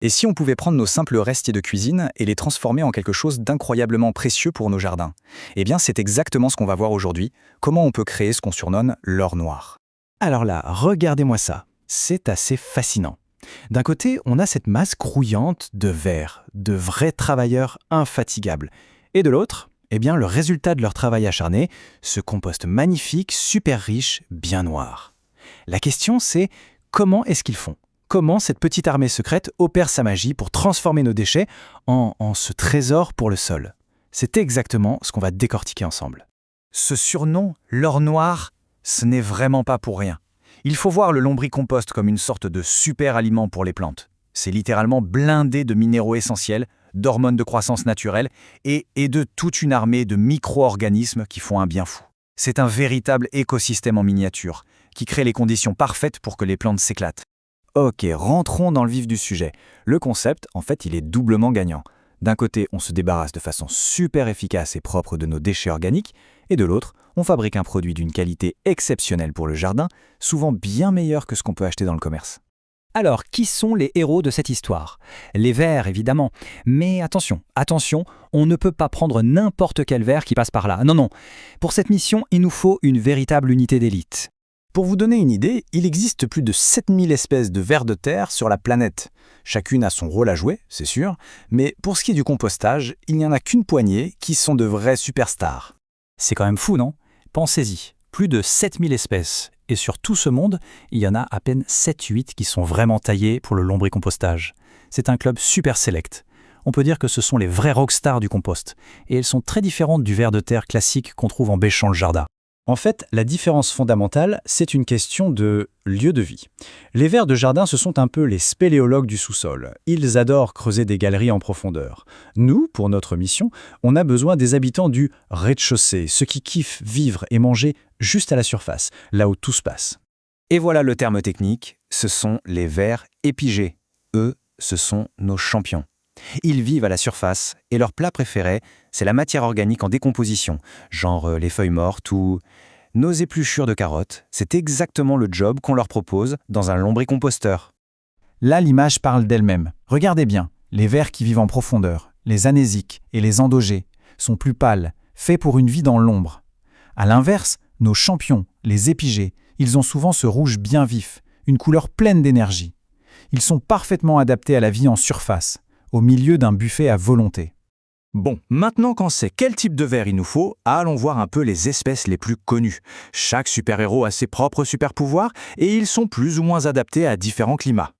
Et si on pouvait prendre nos simples restes de cuisine et les transformer en quelque chose d'incroyablement précieux pour nos jardins? Eh bien, c'est exactement ce qu'on va voir aujourd'hui, comment on peut créer ce qu'on surnomme l'or noir. Alors là, regardez-moi ça. C'est assez fascinant. D'un côté, on a cette masse grouillante de verre, de vrais travailleurs infatigables. Et de l'autre, eh bien, le résultat de leur travail acharné, ce compost magnifique, super riche, bien noir. La question, c'est comment est-ce qu'ils font? Comment cette petite armée secrète opère sa magie pour transformer nos déchets en ce trésor pour le sol? C'est exactement ce qu'on va décortiquer ensemble. Ce surnom, l'or noir, ce n'est vraiment pas pour rien. Il faut voir le lombricompost comme une sorte de super aliment pour les plantes. C'est littéralement blindé de minéraux essentiels, d'hormones de croissance naturelle et de toute une armée de micro-organismes qui font un bien fou. C'est un véritable écosystème en miniature, qui crée les conditions parfaites pour que les plantes s'éclatent. Ok, rentrons dans le vif du sujet. Le concept, en fait, il est doublement gagnant. D'un côté, on se débarrasse de façon super efficace et propre de nos déchets organiques, et de l'autre, on fabrique un produit d'une qualité exceptionnelle pour le jardin, souvent bien meilleur que ce qu'on peut acheter dans le commerce. Alors, qui sont les héros de cette histoire? Les vers, évidemment. Mais attention, on ne peut pas prendre n'importe quel ver qui passe par là. Non. Pour cette mission, il nous faut une véritable unité d'élite. Pour vous donner une idée, il existe plus de 7000 espèces de vers de terre sur la planète. Chacune a son rôle à jouer, c'est sûr, mais pour ce qui est du compostage, il n'y en a qu'une poignée qui sont de vrais superstars. C'est quand même fou, non? Pensez-y, plus de 7000 espèces. Et sur tout ce monde, il y en a à peine 7-8 qui sont vraiment taillées pour le lombricompostage. C'est un club super select. On peut dire que ce sont les vrais rockstars du compost. Et elles sont très différentes du ver de terre classique qu'on trouve en bêchant le jardin. En fait, la différence fondamentale, c'est une question de lieu de vie. Les vers de jardin, ce sont un peu les spéléologues du sous-sol. Ils adorent creuser des galeries en profondeur. Nous, pour notre mission, on a besoin des habitants du rez-de-chaussée, ceux qui kiffent vivre et manger juste à la surface, là où tout se passe. Et voilà le terme technique, ce sont les vers épigés. Eux, ce sont nos champions. Ils vivent à la surface et leur plat préféré, c'est la matière organique en décomposition, genre les feuilles mortes ou nos épluchures de carottes. C'est exactement le job qu'on leur propose dans un lombricomposteur. Là, l'image parle d'elle-même. Regardez bien, les vers qui vivent en profondeur, les anésiques et les endogés, sont plus pâles, faits pour une vie dans l'ombre. À l'inverse, nos champions, les épigés, ils ont souvent ce rouge bien vif, une couleur pleine d'énergie. Ils sont parfaitement adaptés à la vie en surface, au milieu d'un buffet à volonté. Bon, maintenant qu'on sait quel type de ver il nous faut, allons voir un peu les espèces les plus connues. Chaque super-héros a ses propres super-pouvoirs et ils sont plus ou moins adaptés à différents climats.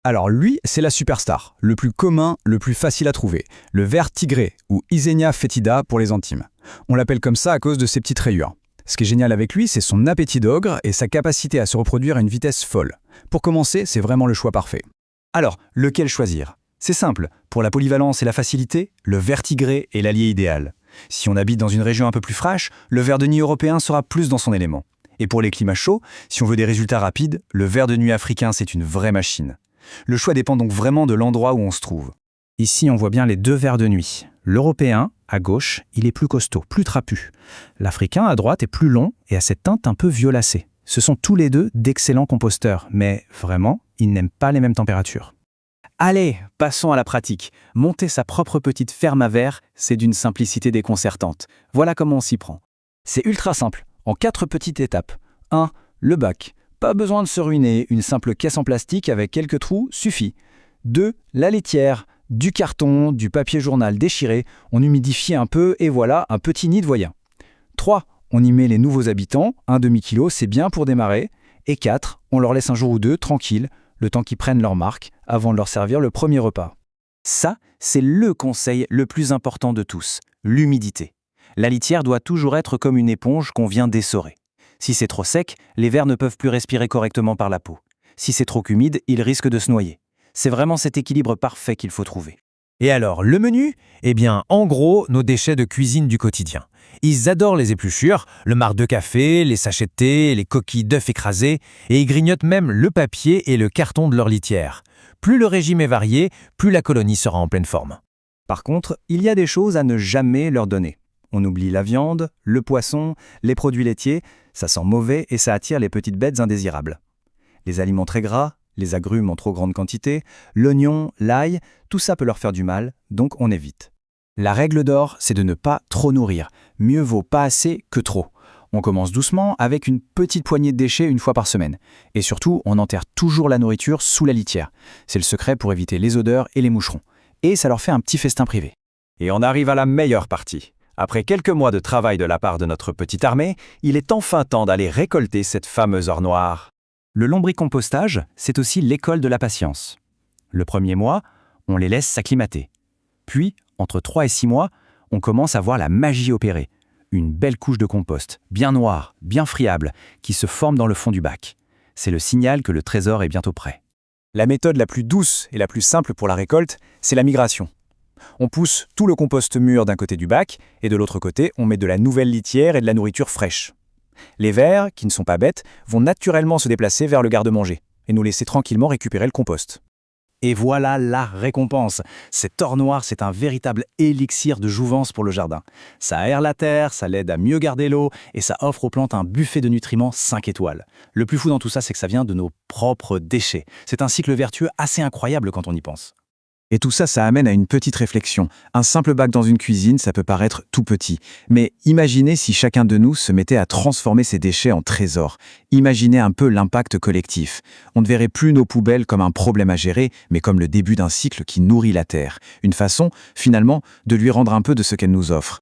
Alors lui, c'est la superstar, le plus commun, le plus facile à trouver, le ver tigré ou Ysenia fétida pour les intimes. On l'appelle comme ça à cause de ses petites rayures. Ce qui est génial avec lui, c'est son appétit d'ogre et sa capacité à se reproduire à une vitesse folle. Pour commencer, c'est vraiment le choix parfait. Alors, lequel choisir ? C'est simple, pour la polyvalence et la facilité, le ver tigré est l'allié idéal. Si on habite dans une région un peu plus fraîche, le ver de nuit européen sera plus dans son élément. Et pour les climats chauds, si on veut des résultats rapides, le ver de nuit africain c'est une vraie machine. Le choix dépend donc vraiment de l'endroit où on se trouve. Ici on voit bien les deux vers de nuit. L'européen, à gauche, il est plus costaud, plus trapu. L'africain, à droite, est plus long et a cette teinte un peu violacée. Ce sont tous les deux d'excellents composteurs, mais vraiment, ils n'aiment pas les mêmes températures. Allez, passons à la pratique. Monter sa propre petite ferme à vers, c'est d'une simplicité déconcertante. Voilà comment on s'y prend. C'est ultra simple, en 4 petites étapes. 1. Le bac. Pas besoin de se ruiner, une simple caisse en plastique avec quelques trous suffit. 2. La laitière. Du carton, du papier journal déchiré, on humidifie un peu et voilà un petit nid de voyant. 3. On y met les nouveaux habitants, un demi-kilo, c'est bien pour démarrer. Et 4. On leur laisse un jour ou deux, tranquille, le temps qu'ils prennent leur marque, avant de leur servir le premier repas. Ça, c'est le conseil le plus important de tous, l'humidité. La litière doit toujours être comme une éponge qu'on vient d'essorer. Si c'est trop sec, les vers ne peuvent plus respirer correctement par la peau. Si c'est trop humide, ils risquent de se noyer. C'est vraiment cet équilibre parfait qu'il faut trouver. Et alors, le menu? Eh bien, en gros, nos déchets de cuisine du quotidien. Ils adorent les épluchures, le marc de café, les sachets de thé, les coquilles d'œufs écrasées, et ils grignotent même le papier et le carton de leur litière. Plus le régime est varié, plus la colonie sera en pleine forme. Par contre, il y a des choses à ne jamais leur donner. On oublie la viande, le poisson, les produits laitiers, ça sent mauvais et ça attire les petites bêtes indésirables. Les aliments très gras, les agrumes en trop grande quantité, l'oignon, l'ail, tout ça peut leur faire du mal, donc on évite. La règle d'or, c'est de ne pas trop nourrir. Mieux vaut pas assez que trop. On commence doucement avec une petite poignée de déchets une fois par semaine. Et surtout, on enterre toujours la nourriture sous la litière. C'est le secret pour éviter les odeurs et les moucherons. Et ça leur fait un petit festin privé. Et on arrive à la meilleure partie. Après quelques mois de travail de la part de notre petite armée, il est enfin temps d'aller récolter cette fameuse or noire. Le lombricompostage, c'est aussi l'école de la patience. Le premier mois, on les laisse s'acclimater. Puis, entre 3 et 6 mois, on commence à voir la magie opérer. Une belle couche de compost, bien noire, bien friable, qui se forme dans le fond du bac. C'est le signal que le trésor est bientôt prêt. La méthode la plus douce et la plus simple pour la récolte, c'est la migration. On pousse tout le compost mûr d'un côté du bac, et de l'autre côté, on met de la nouvelle litière et de la nourriture fraîche. Les vers, qui ne sont pas bêtes, vont naturellement se déplacer vers le garde-manger, et nous laisser tranquillement récupérer le compost. Et voilà la récompense. Cette or noire, c'est un véritable élixir de jouvence pour le jardin. Ça aère la terre, ça l'aide à mieux garder l'eau, et ça offre aux plantes un buffet de nutriments 5 étoiles. Le plus fou dans tout ça, c'est que ça vient de nos propres déchets. C'est un cycle vertueux assez incroyable quand on y pense. Et tout ça, ça amène à une petite réflexion. Un simple bac dans une cuisine, ça peut paraître tout petit. Mais imaginez si chacun de nous se mettait à transformer ses déchets en trésors. Imaginez un peu l'impact collectif. On ne verrait plus nos poubelles comme un problème à gérer, mais comme le début d'un cycle qui nourrit la Terre. Une façon, finalement, de lui rendre un peu de ce qu'elle nous offre.